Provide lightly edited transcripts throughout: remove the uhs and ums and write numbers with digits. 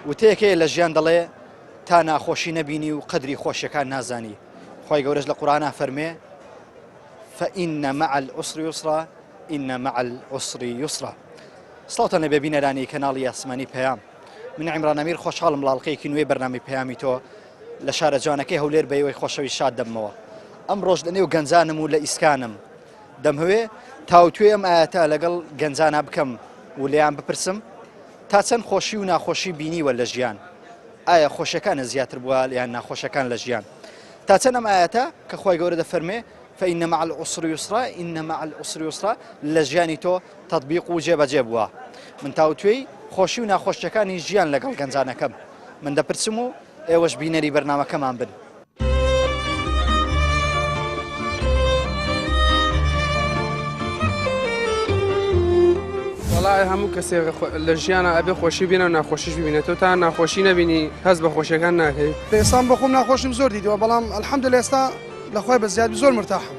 وتەیەکەیە لە ژیان دەڵێ تا ناخۆشی نەبینی و قەدری خۆشیەکان نازانی. خۆی گەورەش لە قورئانە فەرمێ فإن مع العسر يسرا إن مع العسر يسرا. سڵاوتان لە بێبینەرانی کەناڵی ئاسمانی پەیام. من عیمران ئەمیر خۆشحاڵم لاڵقەیەکی نوێی بەرنامەی پەیامی تۆ لە شارە جوانەکەی هەولێر بەیەوەی خۆشەوی شاد دەمەوە. ئەمڕۆژ لە نێو گەنجانم و لە ئیسکانم دەمهوێ تاوتوێ ئەم ئاەتە لەگەڵ گەنجانە بکەم و لێیان بپرسم تا چەند خۆشی و ناخۆشی بینیوە لە ژیان. ئایا خۆشیەکانە زیاتر بووە یان ناخۆشەکان لە ژیان؟ تا چەند ئەم ئاەتە کە خۆی گەورە دەفەرمێ فإن مع العسر يسرا إن مع العسر يسرا لە ژیانی تۆ تەطبیق و جێبەجێ بووە. من تاوتوێی خۆشی و ناخۆشیەکانی ژیان لەگەڵ گەنجانەکەم من دەپرسم و ئێوەش بینەری بەرنامەکەمان بن. وڵای هەموو کەسێک لە ژیانە ئەبێ خۆشی بینە و ناخۆشیش ببینێتەوە تا ناخۆشی نەبینی هەست بە خۆشیەکان ناکەی. ئێستا بەخۆم ناخۆشیم زۆر دیدەوە بەڵام الحەمدولیلا ئێستا لەخوای بەزیاد زۆر مرتاحم.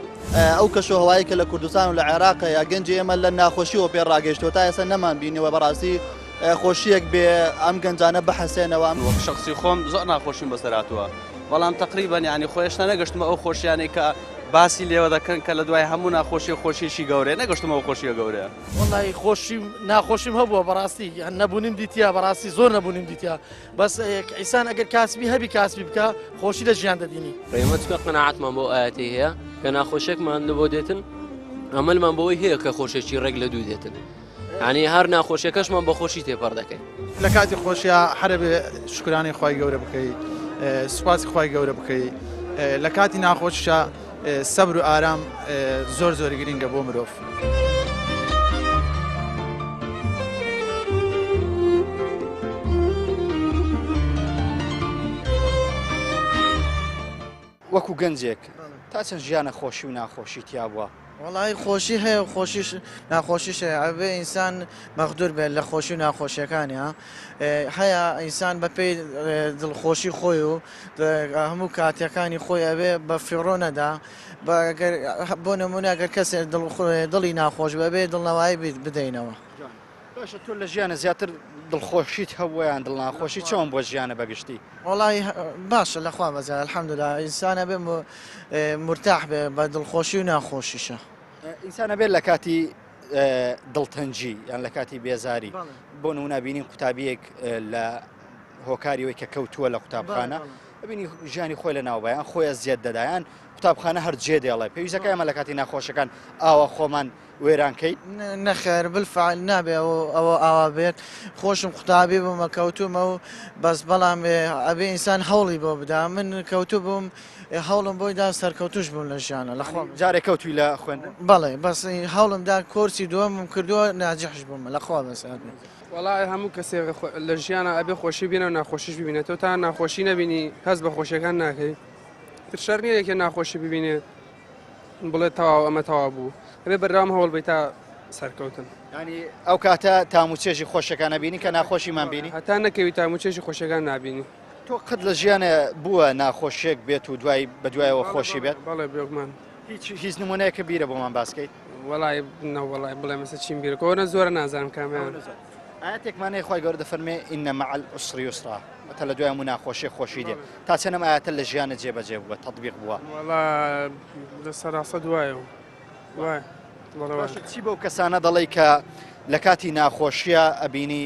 ئەو کەشوهەوایی کە لە کوردستان و لە عێراق یا گەنجی ئێمە لە ناخۆشیەوە پێڕاگەیشتەوە تا ئێستا نەمان بینیوە بەڕاستی خۆشیەک بێ ئەم گەنجانە بەحەسێنەوە. وەک شخصی خۆم زۆر ناخۆشیم بەسەرهاتووە بەڵام تقریبەن یعنی خۆشتە نەگەشتمە ئەو خۆشیانەی کە باسی لێوە دەکەن کە لە دوای هەموو ناخۆشی خۆشیشی گەورەیە نەگەشتمە ئەو خۆشیە گەورەیە. وڵی خۆشیم ناخۆشیم هەبووە بەڕاستی نەبوونیم دیتیا بەڕاستی زۆر نەبوونیم دیتیا بەس ئیسان ئەگەر کاسبی هەبی کاسبی بکە خۆشی لە ژیان دەدینی. ڕێمەچکە قەناعەتمان بۆ ئاەتی هەیە کە ناخۆشێکمان لە بۆ دێتن ئەمەلمان بەوەی هەیە کە خۆشێکی ڕێک لە دوو دێتن. ینی هەر ناخۆشیەکەشمان بە خۆشی تێپەڕ دەکەین. لە کاتی خۆشیە هەرە بێ شکرانی خی گەورە بکەیت سوپاسی خی گەورە بکەیت لە کاتی ناخۆشیە سەبر و ئارام زۆر زۆر گرینگە بۆ مرۆڤ. وەکو گەنجێک تا چەند ژیانە خۆشی و ناخۆشی تیا بووە؟ وڵی خۆشی هەیە خۆشیش ناخۆشیش ئەبێ ئینسان مەخدور بێت لە خۆشی و ناخۆشیەکانی هەیە ئینسان بەپێی دڵخۆشی خۆی و هەموو کاتیەکانی خۆی ئەبێ بە فیڕۆ نەدا بۆ نمونە ئەگەر کەسێک دڵی ناخۆش بەبێ دڵنەوایی بدەینەوە. باشە تۆ لە ژیانە زیاتر دڵخۆشیت هەبوویان دڵ ناخۆشی چۆن بۆ ژیانە بەگشتی؟ وڵی باشە لەخوا بەزار الحەمدوللا ئینسانە بێ مرتاح بێ بە دڵخۆشی و ناخۆشیشە. ئینسانە بێت لە کاتی دڵتەنجی یان لە کاتی بێزاری بۆ نمونە بینین قوتابیەک لە هۆکاریەوەی کە کەوتووە لە قوتابخانە ببینی ژیانی خۆی لە ناوبایان خۆیان زیاد دەدایان قوتابخانە هەر جێ دێڵێ پێویستەکە ئەمە لە کاتی ناخۆشەکان ئاوا خۆمان وێرانکەیت نەخێر بالفعل نابێ ئەوە ئاوا بێت خۆشم قوتابی بوومە کەوتومە و بەس بەڵام ئەبێ ئینسان هەوڵی بۆ بدا من کەوتو بووم هەوڵم بۆی دا سەرکەوتوش بووم لە ژیانە لە خۆم جارێک کەوتوی لە خوێن بەڵێ بەس هەوڵمدا کۆرسی دووەمم کردووە ناجەحش بوومە لەخوا بەسات. وڵای هەموو کەسێک لە ژیانە ئەبێ خۆشی بینە و ناخۆشیش ببینێتەوە تا ناخۆشی نەبینی هەست بە خۆشیەکان ناکەی. شەر نییە یەکێ ناخۆشی ببینێ بڵێت تەواو ئەمە تەواو بوو ئەبێ بەردەوام هەوڵ بیت تا سەرکەوتن. ینی ئەو کاتە تاموچێژی خۆشەکان نبینی کە ناخۆشیمان بینی هەتا نەکەوی تاموچێژی خۆشەکان نبینی. تۆ قەت لە ژیانە بووە ناخۆشیێک بێت و دوای بەدوایەوە خۆشی بێت؟ بەڵێ بێگومان هیچ نمونەیەکە بیرە بۆمان باسکەیت؟ وڵای نەوەڵای بڵێ مەسە چیم بیرە کۆنە زۆرە نازانم کامیان. ئاەتێکمانەیە خۆی گەورە دەفەرمێ ئین مع العسر یسرا تا لە دوای هەموو ناخۆشی خۆشی دێ تا چەند ئەم ئاەتە لە ژیانە جێبەجێ بووە تەطبیق بووە؟ وەڵا سەراسە دوایە وای چی بەو کەسانە دەڵێ کە لە کاتی ناخۆشیە ئەبینی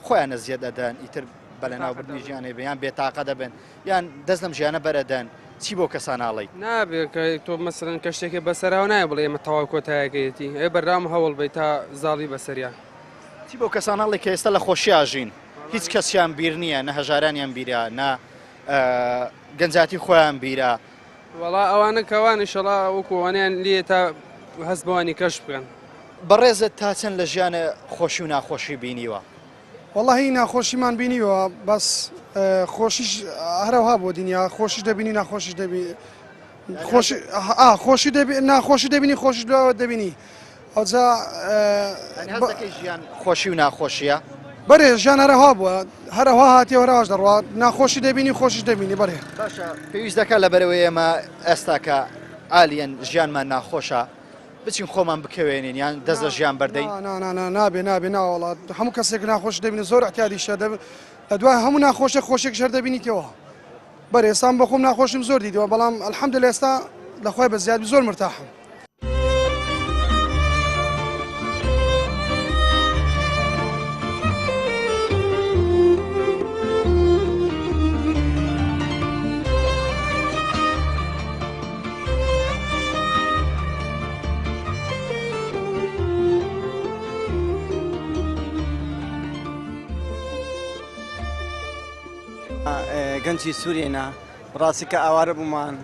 خۆیانە زیاد ئەدەن ئیتر بەلەناوبردنی ژیانێ بێیان بێتاقە دەبن یان دەست لەم ژیانە بەرەدەن چی بۆ کەساناڵی؟ نابێت کە تۆ مەسەرەن کە شتێکی بەسەراوە نایە بڵێ ئێمە تەواو کۆتایەکەیەتی ئێ بەردام هەوڵ بیت تا زاڵی بەسەریان. چی بۆ کەساناڵی کە ئێستا لە خۆشی ئاژین هیچ کەسیان بیر نییە نە هەژارانیان بیرە نە گەنجاتی خۆیان بیرە؟ وەڵا ئەوانە کەوان ئینشەڵا وەکووانیان لێ تا هەست بەوانی کەش بکەن. بەڕێزت تا چەند لە ژیانە خۆشی و ناخۆشی بینیوە؟ وەڵاهی ناخۆشیمان بینیوە بەس خۆشیش هەروها بۆ دنیا خۆشیش دەبینی ناخۆشیش دەبینی ناخۆشی دەبینی خۆشیش دەبینی ئەوجا هەستەکەی ژیان خۆشی و ناخۆشیە بەرێ ژیان هەرەها بووە هەرەها هاتیەوە هەراش دەڕوا ناخۆشی دەبینی خۆشیش دەبینی بەرێ باشە پێویست دەکات لە بەرەوەی ئێمە ئێستا کە عالیەن ژیانمان ناخۆشە بچین خۆمان بکەوێنین یان دەست لە ژیان بەردەین نابێ ناوەڵات هەموو کەسێک ناخۆش دەبینی زۆر احتیاجیشە لە دوای هەموو ناخۆشە خۆشێک شەر دەبینیتەوە بەرێ ئێستان بە خۆم ناخۆشیم زۆر دیدەوە بەڵام الحەمدولێ ئێستا لەخوای بەزیاد زۆر مرتاحم گەنجی سوورێنە ڕاستی کە ئاوارە بوومان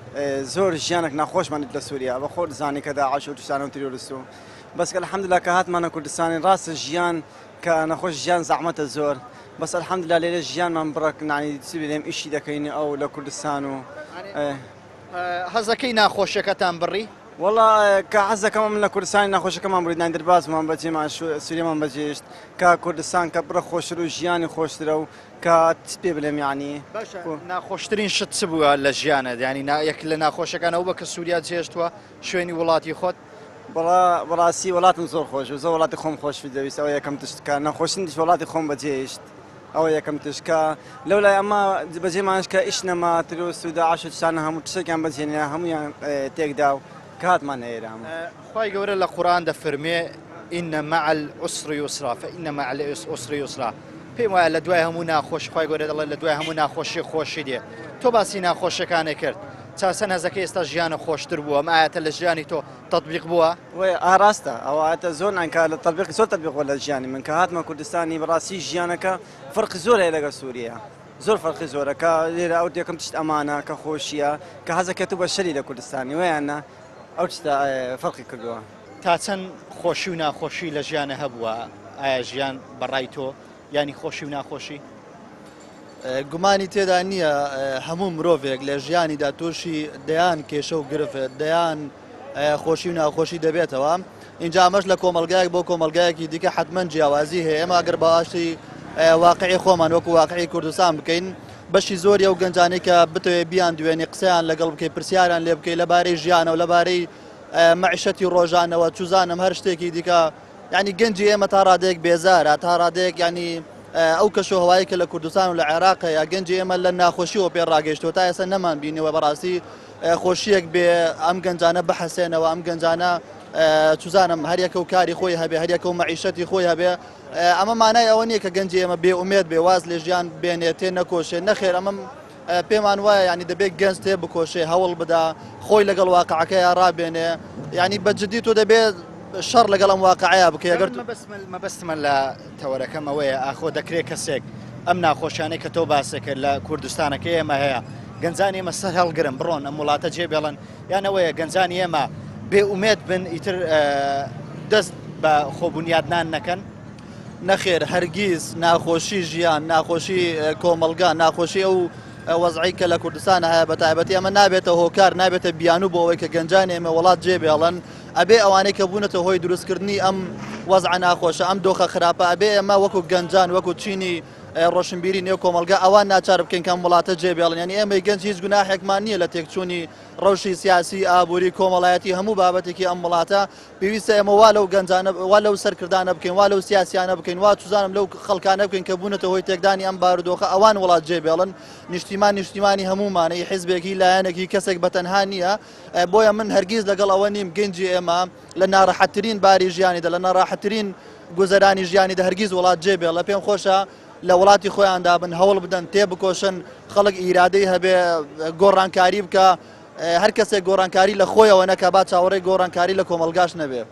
زۆر ژیانێک ناخۆشمانیت لە سووریا بە خۆ دزانی کە داعش و تووشانە و تیرۆریست و بەس کە الحەمدوللا کە هاتمانە کوردستانی ڕاستە ژیان کە نەخۆش ژیان زەحمەتە زۆر بەس الحەمدوللا لێرە ژیانمان بڕک نانی چی بێم ئیشی دەکەین ئەو لە کوردستان و هەزەکەی ناخۆشیەکەتان بڕی وڵا کە حەزەکەم لە کوردستانی ناخۆشەکەمان بڕیدان دەربازمان بەجێمان سووریەمان بەجێشت کە کوردستان کە بڕە خۆشتر و ژیانی خۆشترە و کە پێ بڵێم یعنی ناخۆشترین شت چ بووە لە ژیانت ینی یەک لە ناخۆشەکانەوە بە کە سووریا جێشتووە شوێنی وڵاتی خۆت بەڕاستی وڵاتم زۆر خۆش و زۆر وڵاتی خۆم خۆش دەویست ئەوە یەکەم تشتکە نەخۆشین دیش وڵاتی خۆم بەجێشت ئەوە یەکەم تشکە لەو لای ئەمە بەجێمانش کە ئیش نەما ترۆست و داعش و تووشانە هەموو تشتێکیان بەجێنێ هەمویان تێکدا و كاتمان إيرام خوي قول القرآن دفرمي إن مع العسر يسرا فإن مع العسر يسرا بما لدواي همونا خوش خوي قول الله لدواي همونا خوش دي تو باسينا خوش كان كرت تاسن زكي استجيان خوش تربوا ما تلجاني تو تطبيق بوا وي أراستا أو أتزون عن كالتطبيق زور تطبيق ولا جاني من كهات ما كردستاني براسي جيانك فرق زور إلى سوريا زۆر فەرقی زۆرە کە لێرە ئەو یەکەم تشت ئەمانە کە خۆشیە کە حەزەکەت بە شەری لە کوردستانی ویانە ئەو تشتە فەرقی کردووە تا چەند خۆشی و ناخۆشی لە ژیانە هەبووە ئایا ژیان بەڕای تۆ ینی خۆشی و ناخۆشی گومانی تێدا نییە هەموو مرۆڤێک لە ژیانیدا تووشی دەیان کێشە و گرفت دەیان خۆشی و ناخۆشی دەبێتەوە اینجا ئەمەش لە کۆمەلگایەک بۆ کۆمەلگایەکی دیکە حتمما جیاوازی هەیە ئێمە ئەگەر باشی واقعی خۆمان وەکو واقعی کوردستان بکەین بەشی زۆری ئەو گەنجانەی کە بتەوێت بیان دوێنێ قسەیان لەگەڵ بکەی پرسیاران لێ بکەی لەبارەی ژیانە و لەبارەی مەعیشەتی ڕۆژانەوە چوزانم هەر شتێکی دیکە ینی گەنجی ئێمە تا ڕادەیەک بێزارە تا ڕادەیەک ینی ئەو کەشوهەوایی کە لە کوردستان و لە عێراق یا گەنجی ئێمە لە ناخۆشیەوە پێ ڕاگەیشتەوە تا ئێستا نەمان بینیوە بەڕاستی خۆشیەک بێ ئەم گەنجانە بەحەسێنەوە ئەم گەنجانە چوزانم هەریەکە و کاری خۆی هەبێ هەریەکە و مەعیشەتی خۆی هەبێ ئەمە مانای ئەوە نییە کە گەنجی ئێمە بێ ئومێد بێ واز لێ ژیان بێنێت تێ نەکۆشێ نەخێر ئەمە پێمان وایە ینی دەبێت گەنج تێ بکۆشێ هەوڵ بدا خۆی لەگەڵ واقعەکەیە ڕابێنێ ینی بەجددی تۆ دەبێت شەڕ لەگەڵ ئەم واقعەیە بکە ئەگەر مەبەستمە لە تەوەرەکەم ئەوەیە ئاخۆ دەکرێت کەسێک ئەم ناخۆشانەی کە تۆ باسەکرد لە کوردستانەکە ئێمە هەیە گەنجانی ئێمە سەر هەڵگرن بڕۆن ئەم وڵاتە جێبێڵن یان ئەوەیە گەنجانی ئێمە بێ ئومێد بن ئیتر دەست بە خۆبوونیادنان نەکەن نەخێر هەرگیز ناخۆشی ژیان ناخۆشی کۆمەلگا ناخۆشی ئەو وەزعی کە لە کوردستانە هەیە بە تایبەتی ئەمە نابێتە هۆکار نابێتە بیانوو بۆ ئەوەی کە گەنجانی ئێمە وڵات جێبێڵن ئەبێ ئەوانەی کە بوونەتە هۆی دروستکردنی ئەم وەزع ناخۆشە ئەم دۆخە خراپە ئەبێ ئێمە وەکو گەنجان وەکو چینی ڕۆشنبیری نێو کۆمەلگا ئەوان ناچار بکەین کەم وڵاتە جێبێڵن ینی ئێمە گەنج هیچ گوناحێکمان نییە لە تێکچوونی ڕەوشی سیاسی ئابووری کۆمەڵایەتی هەموو بابەتێکی ئەم وڵاتە پێویستە ئێمە وا لەو گەنجانە وا لەو سەرکردانە بکەین وا لەو سیاسیانە بکەین وا توزانم لەو خەڵکانە بکەین کە بوونەتە هۆی تێکدانی ئەم بارودۆخە ئەوان وڵات جێبێڵن نیشتیمانی هەمومانەی حیزبێکی لایەنێکی کەسێک بەتەنها نییە بۆیە من هەرگیز لەگەڵ ئەوە نیم گەنجی ئێمە لە ناڕەحەتترین باری ژیانیدا لە ناڕاحەتترین گوزەرانی ژیانیدا هەرگیز وڵات جێبێڵە پێم خۆشە لە وڵاتی خۆیاندا بن هەوڵ بدەن تێ بکۆشن خەڵک ئیرادەی هەبێ گۆڕانکاری بکە هەر کەسێک گۆڕانکاری لە خۆیەوە نەکە با چاوەڕێی گۆڕانکاری لە کۆمەلگاش نەبێ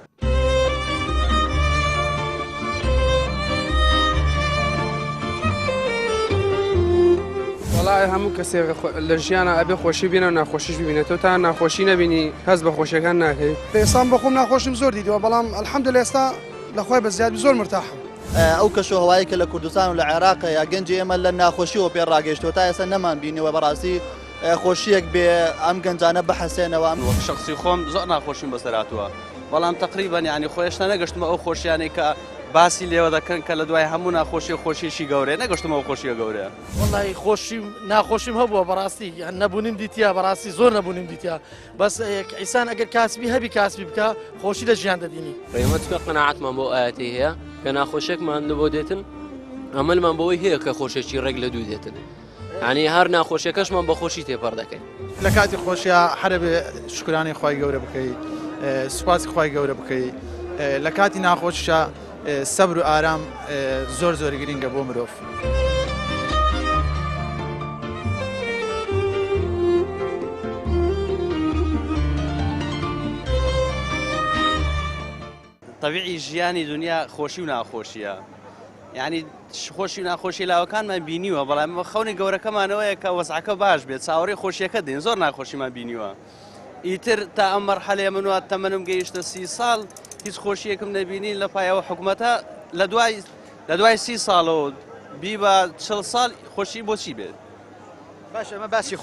وڵای هەموو کەسێک لە ژیانە ئەبێ خۆشی بینە و ناخۆشیش ببینێتەوە تا ناخۆشی نەبینی هەست بە خۆشیەکان ناکەی ئێستا بە خۆم ناخۆشیم زۆر دیدەوە بەڵام الحەمدولێ ئێستا لەخوای بەزیاد زۆر مرتاحم ئەو کەشوهەوایی کە لە کوردستان و لە عێراق یا گەنجی ئێمە لە ناخۆشیەوە پێ ڕاگەیشتەوە تا ئێستا نەمان بینیوە بەڕاستی خۆشیەک بێ ئەم گەنجانە بەحەسێنەوە وەک شخصی خۆم زۆر ناخۆشیم بەسەر هاتووە بەڵام تقریبان یعنی خۆشتە نەگەشتمە ئەو خۆشیانەی کە باسی لێوە دەکەن کە لە دوای هەموو ناخۆشی خۆشیشی گەورەیە نەگەشتمە ئەو خۆشیە گەورەیە وڵی ناخۆشیم هەبووە بەڕاستی نەبوونیم دیتیا بەڕاستی زۆر نەبوونیم دیتیا بەس ئیسان ئەگەر کاسبی هەبی کاسبی بکە خۆشی لە ژیان دەدینی ئێمە چکە قەناعەتمان بۆ ئاەتی هەیە کە ناخۆشێکمان لە بۆ دێتن ئەمەلمان بەوەی هەیە کە خۆشێکی ڕێک لە دوو دێتن ینی هەر ناخۆشیەکەشمان بە خۆشی تێپەر دەکەین لە کاتی خۆشیە هەرە بێ شکرانی خی گەورە بکەیت سوپاسی خی گەورە بکەیت لە کاتی ناخۆشیە سەبر و ئارام زۆر زۆر گرینگە بۆ مرۆڤ. طبیعی ژیانی دنیا خۆشی و ناخۆشیە یعنی خۆشی و ناخۆشی لاوەکانمان بینیوە بەڵام خەونی گەورەکەمانەوەیە کە وەزعەکە باش بێت چاوەڕێی خۆشیەکە دێن زۆر ناخۆشیمان بینیوە ئیتر تا ئەم مەرحەلەیە منوات تەمەنم گەیشتە 30 ساڵ هیچ خۆشیەکم نەبینی لە پایەوە حکوومەتە لە دوای 30 ساڵەوە بی بە 40 ساڵ خۆشی بۆچی بێت باش ئەمە باسی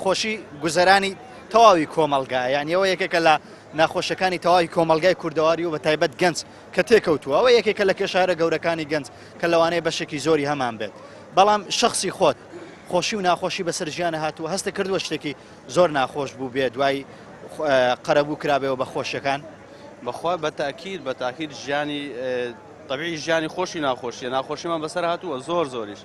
خۆشی گوزەرانی تەواوی کۆمەلگا یعنی ئەوە یەکێکە لە ناخۆشەکانی تەواوی کۆمەلگای کوردەواری و بە تایبەت گەنج کە تێکەوتووە ئەوە یەکێکە لە کێشارە گەورەکانی گەنج کە لەوانەیە بەشێکی زۆری هەمان بێت بەڵام شخصی خۆت خۆشی و ناخۆشی بەسەر ژیانە هاتووە هەستە کردووە شتێکی زۆر ناخۆش بوو بێت دوای قەرەبوو کرابێەوە بە خۆشیەکان بەخوا بە تاکید ژیانی طبیعی ژیانی خۆشی ناخۆشیە ناخۆشیمان بەسەر هاتووە زۆر زۆریش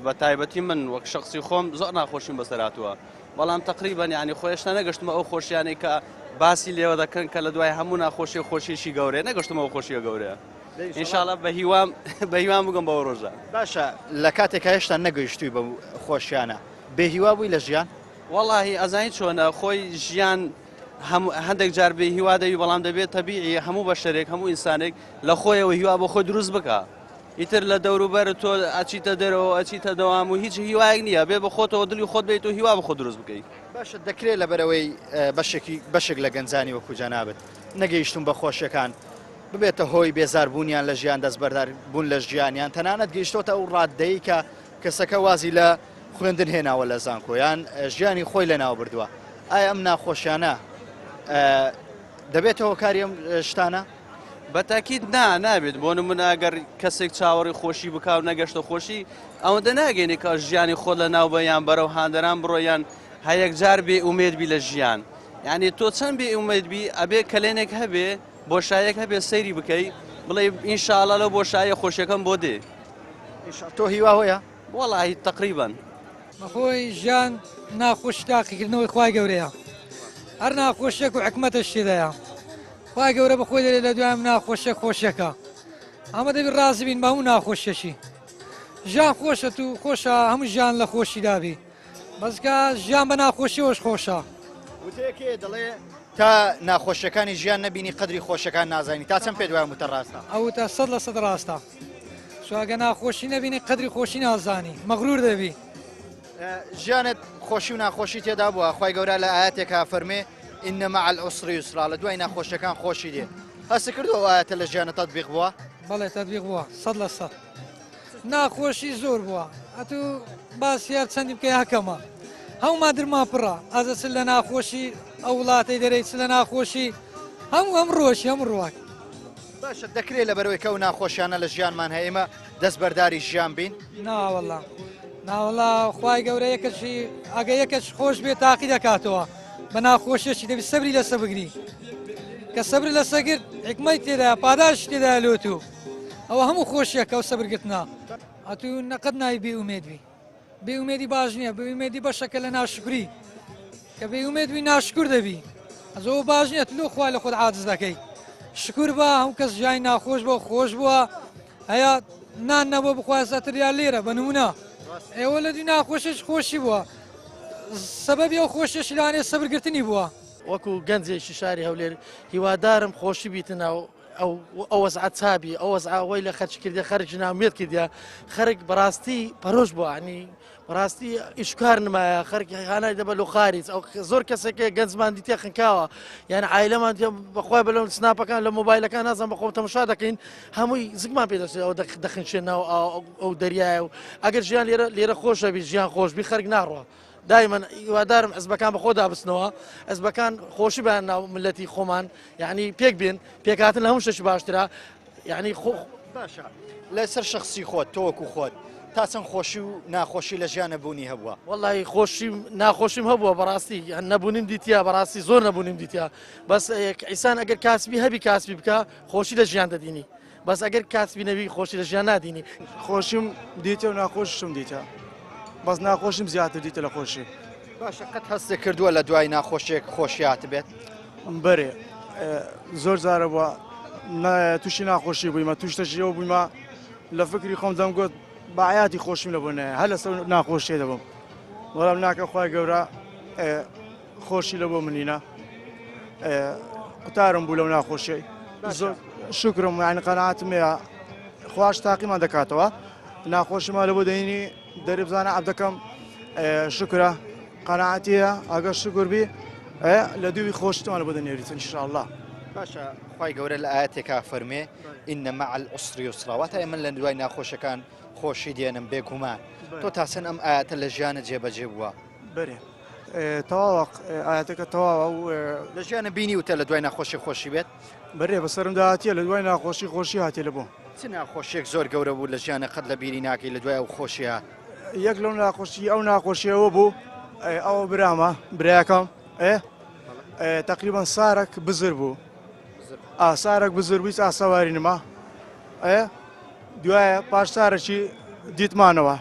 بە تایبەتی من وەک شخصی خۆم زۆر ناخۆشیم بەسەر هاتووە بەڵام تقریبان یعنی خۆشتە نەگەشتمە ئەو خۆشیانەی کە باسی لێوە دەکەن کە لە دوای هەموو ناخۆشی خۆشیشی گەورەیە نەگەشتمە ئەو خۆشیە گەورەیە ئینشاءڵڵا بە هیوام بگەم بەوە ڕۆژە باشە لە کاتێکە هێشتا نەگەیشتووی بە خۆشیانە بێهیوا بووی لە ژیان وەڵاهی ئەزانی چۆنە خۆی ژیان هەندێک جار بێ هیوا دەوی بەڵام دەبێت تەبیعی هەموو بەشەرێک هەموو ئینسانێک لە خۆیەوە هیوا بۆ خۆی دروست بکە ئیتر لە دەوروبەر تۆ ئەچیتە دەرەوە ئەچیتە دەوام و هیچ هیوایەک نییە بێ بە خۆتەوە دڵی خۆت بێت و هیوا بە خۆ دروست بکەیت باشە دەکرێت لەبەرەوەی بەشێک لە گەنجانی وەکو جەنابەت نەگەیشتون بە خۆشیەکان ببێتە هۆی بێزاربوونیان لە ژیان دەستبەردار بوون لە ژیانیان تەنانەت گەیشتۆتە ئەو ڕاددەی کە کەسەکە وازی لە خوێندن هێناوە لە زانکۆیان ژیانی خۆی لەناو بردووە ئایا ئەم ناخۆشیانە دەبێتەوە کاری ئەم شتانە بە تاکید نابێت بۆ نمونە ئەگەر کەسێک چاوەڕی خۆشی بکاو نەگەشتە خۆشی ئەوەندە ناگەینێ کە ژیانی خۆ لە ناو بەیان بەرەو هاندەران بڕۆیان هەیەک جار بێ ئومێدبی لە ژیان یعنی تۆ چەند بێ ئومێدبی ئەبێ کەلێنێک هەبێ بۆشایەک هەبێ سەیری بکەی بڵێ ئینشاءڵڵا لەو بۆشایە خۆشیەکەم بۆ دێ تۆ هیوا هۆیە وەڵاهی تقریبان بەخۆی ژیان ناخۆش تاقیکردنەوەی خوای گەورەیە هەر ناخۆشیێک و حکمەتە شتێدایە خوای گەورە بەخۆی دەرێت لە دوایم ناخۆشیێک خۆشیەکە ئەمە دەبێت ڕازی بین بە هەموو ناخۆشیەشی ژیان خۆشە و خۆشە هەموو ژیان لە خۆشی دابی بەسکە ژیان بە ناخۆشیەوەش خۆشە وتەیەکێ دەڵێ تا ناخۆشیەکانی ژیان نەبینی قدری خۆشەکان نازانی تا چەند پێ دوای وتە ڕاستە ئەو تا 100% ڕاستە چواگە ناخۆشی نەبینی قدری خۆشی نازانی مەغرور دەبی ژیانت خۆشی و ناخۆشی تێدا بووە خی گەورە لە ئاەتێکا فەرمێ ئینە مع العسر یسرا لە دوای ناخۆشیەکان خۆشی دێ هەست کردەوە ئاەتە لە ژیانە تەطبیق بووە بەڵێ تەطبیق بووە 100% ناخۆشی زۆر بووە ئەتو باسیار چەندی بکەی هەکەمە هەموو مادرما پڕە ئازە چ لە ناخۆشی ئەو وڵاتی دەرەی چ لە ناخۆشی هەموو ئەم ڕۆژی هەموو ڕواک باشە دەکرێت لە بەرەوەی کە و ناخۆشیانە لە ژیانمان هەیە ئێمە دەست بەرداری ژیان بین ناوەڵا ناوەڵا خوای گەورە یەکەشی ئەگە یەکەش خۆش بێت تاقی دەکاتەوە بە ناخۆشیەشی دەبی سەبری لەسە بگری کە سەبر لەسە گرت حکمەی تێدا پاداش تێدا لۆتو ئەوە هەموو خۆشیەکە و سەبرگرتنا ئەتو نەقەت ناوی بێئومێدبی بێئومێدی باش نییە بێئومێدی بەشەکە لە ناشکری کە بێئومێدبی ناشکر دەبی ئەزەوە باش نییە لۆ خوا لە خۆت عاجز دەکەی شکر بە هەموو کەس ژیانی ناخۆش بۆ خۆش بووە هەیە نان نەبووە بخوازەتر یا لێرە بە نمونە ئێوە لە دوی ناخۆشش خۆشی بووە سەبەبی ئەو خۆشیەشی لەوانەیە سەبرگرتنی بووە وەکو گەنجێکی شاری هەولێر هیوادارم خۆشی بیتنە ئەو وەزعەت چابی ئەو وەزعەوەی لە خەرج کردی خەرج نامێت کردیا خەرک بەڕاستی پەرۆش بووە عنی بەڕاستی ئیشکار نمایە خەرکی خانای دەبە لە خارج ئەو زۆر کەسێکە گەنجمان دیتە خنکاوە یان عایلەمان بەخوای بەلەون سناپەکان لە مۆبایلەکان نازان بە خۆم تەماشا دەکەین هەمووی زگمان پێدەچێت ئەو دەخنچێنەوە ئەو دەریایە و ئەگەر ژیان لێرە خۆشە بی ژیان خۆشببی خەرک ناڕوە دائما هیوادارم حزبەکان بەخۆ دابستنەوە حزبەکان خۆشی بەیان ناو ملەتی خۆمان یعنی پێک بێن پێکهاتن لە هەموو شتێکی باشترە یعنی باشە لەسەر شخصی خۆت تۆوەکو خۆت تا چەند خۆشی و ناخۆشی لە ژیانە بوونی هەبووە وەڵی ناخۆشیم هەبووە بەڕاستی نەبوونیم دیتیا بەڕاستی زۆر نەبوونیم دیتیا بەس ئیسان ئەگەر کاسبی هەبی کاسبی بکە خۆشی لە ژیان دەدینی بەس ئەگەر کاسبی نەبی خۆشی لە ژیان نادینی خۆشیم دیتە و ناخۆشم دیتە بەس ناخۆشم زیاتر دیتە لە خۆشی باشە قەت هەستێک کردووە لە دوای ناخۆشیێک خۆشیات بێت بەرێ زۆر جارە بووە تووشی ناخۆشی بوویمە توشتەشیەوە بوویمە لە فکری خۆم دەمگوت باعاتی خۆشیم لە بوونەیە هەر لەسەر ناخۆشیێ دەبم وەڵام ناکە خۆی گەورە خۆشی لە بۆ منینە قوتارم بوو لەو ناخۆشی زۆر شکرم یعنی قەناعەتم هەیە خواش تاقیمان دەکاتەوە ناخۆشیمان لە بۆ دەینی دەری بزانە عەبدەکەم شکرە قەناعەتیە ئەگەر شکر بی لە دووی خۆشتمان لە بۆ دەنێریتن ئینشاءالله باشە خی گەورە لە ئاەتێکا فەرمێ ئینە مع العسر یسرا واتە من لە دوای ناخۆشەکان خۆشی دێنم بێگومان تۆ تاسن ئەم ئاەتە لە ژیانە جێبەجێ بووە بەرێ تەواوە ئاەتەکە تەواوە و لە ژیانە بینی وتە لە دوای ناخۆشی خۆشی بێت بەرێ بەسەرم داهاتیە لە دوای ناخۆشی خۆشی هاتێ لە بۆ چ ناخۆشیێک زۆر گەورە بوو لە ژیانە قەت لە بیری ناکەی لە دوای ئەو خۆشیە یەک لەو ناخۆشی ئەو ناخۆشیەوە بوو ئەوە برامە برایەکەم تقریبان سارێک بزر بوو سارێک بزر بوویت ئاسەواری نما دوایە پاش سارێکی دیتمانەوە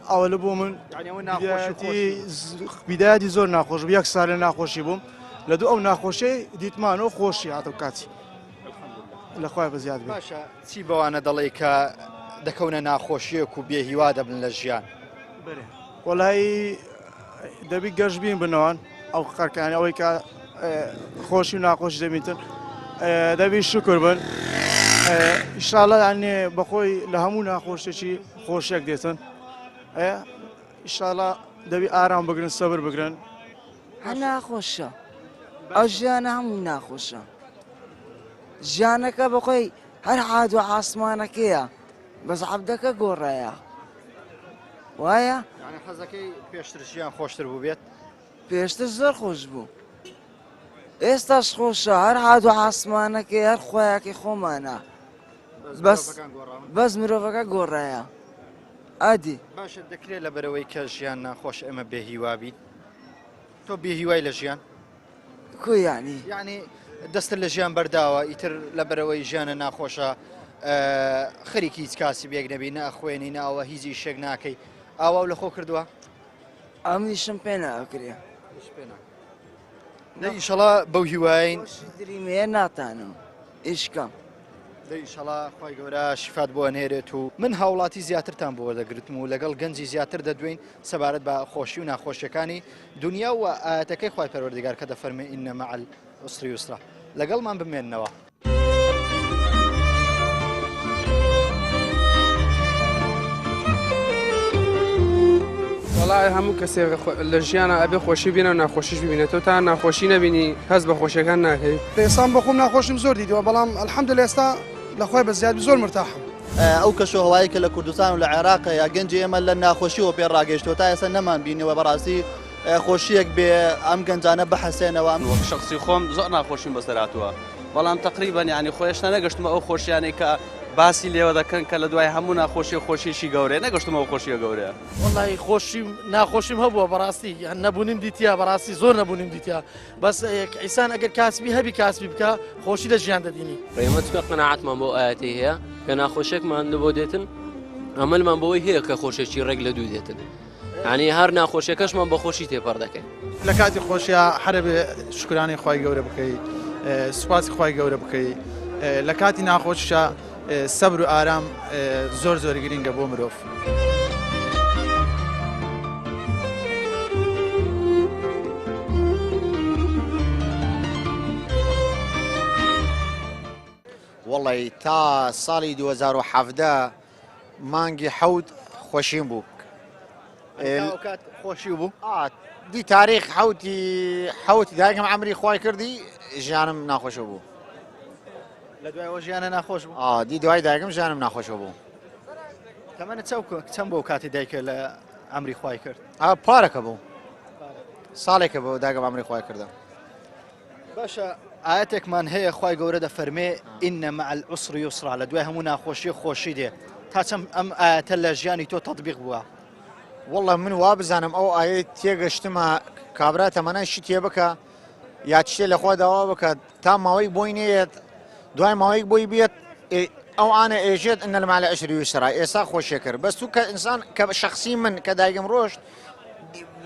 ئەوە لە بۆ من بیدایەتی زۆر ناخۆش بوو یەک سال لە ناخۆشی بووم لە دوو ئەو ناخۆشەی دیتمانەوە خۆشی هاتە کاتی لەخوای بەزیاد بێت باشە چی بەوانە دەڵێ کە دەکەونە ناخۆشیەک و بێهیوا دەبن لە ژیان وەڵایی دەبی گەشتبین بنەوەن ئەو خەرکانی ئەوەی کە خۆشی و ناخۆشی دەبینتن دەبی شکر بن ئینشاڵڵا یانێ بەخۆی لە هەموو ناخۆشیێکی خۆشیێک دێتن ئینشاڵڵا دەبی ئارام بگرن سەبر بگرن هە ناخۆشە ئەو ژیانە هەموو ناخۆشە ژیانەکە بەخۆی هەر عاد و عاسمانەکەیە بەس عەبدەکە گۆڕایە وایە حەزەکەی پێشتر ژیان خۆشتر بوو بێت پێشتر زۆر خۆش بوو ئێستاش خۆشە هەر عاد و عاسمانەکەی هەر خۆیاکی خۆمانە بەس مرۆڤەکە گۆڕایە ئادی باشە دەکرێت لە بەرەوەی کە ژیان ناخۆش ئەمە بێهیوابی تۆ بێهیوای لە ژیان کویانی یعنی دەستت لە ژیان بەرداوە ئیتر لە بەرەوەی ژیانە ناخۆشە خەریکی هیچ کاسی بێک نەبی نەخوێنی ناوە هیچی شێک ناکەی ئاوا لە خۆ کردووە ئەمیشم پێ ناکرێ ئینشەڵا بەو هیواین دریمەیە ناتانم ئیشکەم ئینشەڵا خی گەورە شیفات بۆ نێرێت و من هاوڵاتی زیاترتان بۆ وەردەگرتم و لەگەڵ گەنجی زیاتر دەدوین سەبارەت بە خۆشی و ناخۆشیەکانی دنیا و ئاەتەکەی خی پەروەردگار کە دەفەرمێ ئینە مع العسر یسرا لەگەڵمان بمێننەوە وڵای هەموو کەسێک لە ژیانە ئەبێ خۆشی بینە و ناخۆشیش ببینێتەوە تا ناخۆشی نەبینی هەست بە خۆشیەکان ناکەی ئێسان بەخۆم ناخۆشیم زۆر دیدەوە بەڵام الحەمدولێ ئێستا لەخوای بەزیاد زۆر مرتاحم ئەو کەشەوەوایی کە لە کوردستان و لە عێراق یا گەنجی ئێمە لە ناخۆشیەوە پێ ڕاگەشتەوە تا ئێستا نەمان بینەوە بەڕاستی خۆشیەک بێ ئەم گەنجانە بەحەسێنەوە وەک شخصی خۆم زۆر ناخۆشیم بەسەراتوە بەڵام تقریبان یعنی خۆشتە نەگەشتمە ئەو خۆشیانەی کە باسی لێوە دەکەن کە لە دوای هەموو ناخۆشی خۆشیشی گەورەیە نەگەشتمەوە خۆشیە گەورەیە وەڵی ناخۆشیم هەبووە بەڕاستی نەبوونیم دیتیا بەڕاستی زۆر نەبوونیم دیتیا بەس ئیسان ئەگەر کاسبی هەبی کاسبی بکە خۆشی لە ژیان دەدینی ڕێمەچکە قەناعەتمان بۆ ئاەتی هەیە کە ناخۆشێکمان لە بۆ دێتن ئەمەلمان بەوەی هەیە کە خۆشێکی ڕێک لە دوو دێتن ینی هەر ناخۆشیەکەشمان بە خۆشی تێپەڕ دەکەین لە کاتی خۆشیە هەرە بێ شکرانی خی گەورە بکەیت سوپاسی خی گەورە بکەیت لە کاتی ناخۆشیە سەبر و ئارام زۆر زۆر گرینگە بۆ مرۆڤ. وەڵی تا ساڵی 2017 مانگی حەوت خۆشیم بوو. خۆشی بوو؟ دی تاریخ حەوتی دایکم عەمری خوای کردی ژیانم ناخۆشە بوو. لە دوایەوە ژیانە ناخۆش بوو؟ دی دوای دایکم ژیانم ناخۆشە بوو. تەمەنە چەند بۆ کاتی دایکە لە ئەمری خوای کرد پارەکە بوو ساڵێکە بۆ داگەم ئەمری خوای کردە. باشە ئاەتێکمان هەیە خوای گەورە دەفەرمێ ئینە مع العسر یسرا لە دوای هەموو ناخۆشی خۆشی دێ تا چەند ئەم ئاەتە لە ژیانی تۆ تەطبیق بووە؟ والله من وا بزانم ئەو ئاەت تێگەشتمە کابرا تەمەنایشی تێ بکە یا شتێ لەخوا داوا بکە تا ماوەی بۆی نێت دوای ماوەیەک بۆی بێت ئەو ئانە ئێژێت ئەنە لە مع العسر یسرا ئێستا خۆشیە کرد بەس تو کە ئینسان کە شخصی من کە دایگم ڕۆشت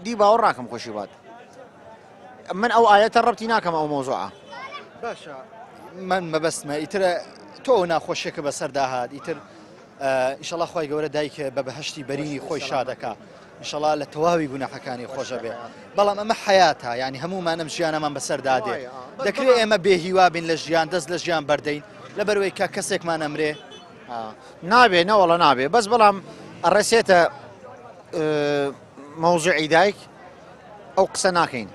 دی باوەڕ ناکەم خۆشی بات من ئەو ئاەتە ڕەبتی ناکەم ئەو مۆزوعە. باشە من مەبەستمە ئیترە تۆ ناخۆشیەکە بەسەردا هات ئیتر ئینشەڵا خوای گەورە دایکە بە بەهەشتی بەرینی خۆی شادەکە ئینشەڵا لە تەواوی گوناحەکانی خۆشە بێ بەڵام ئەمە حیاتە ینی هەمومانم ژیانەمان بەسەردادێ دەکرێت ئێمە بێهیوا بین لە ژیان دەست لە ژیان بەردەین لەبەرەوەی کە کەسێکمان ئەمرێ نابێ نەوەڵە نابێ بەس بەڵام ئەڕێسێتە مەوزوعی دایک ئەو قسە ناکەین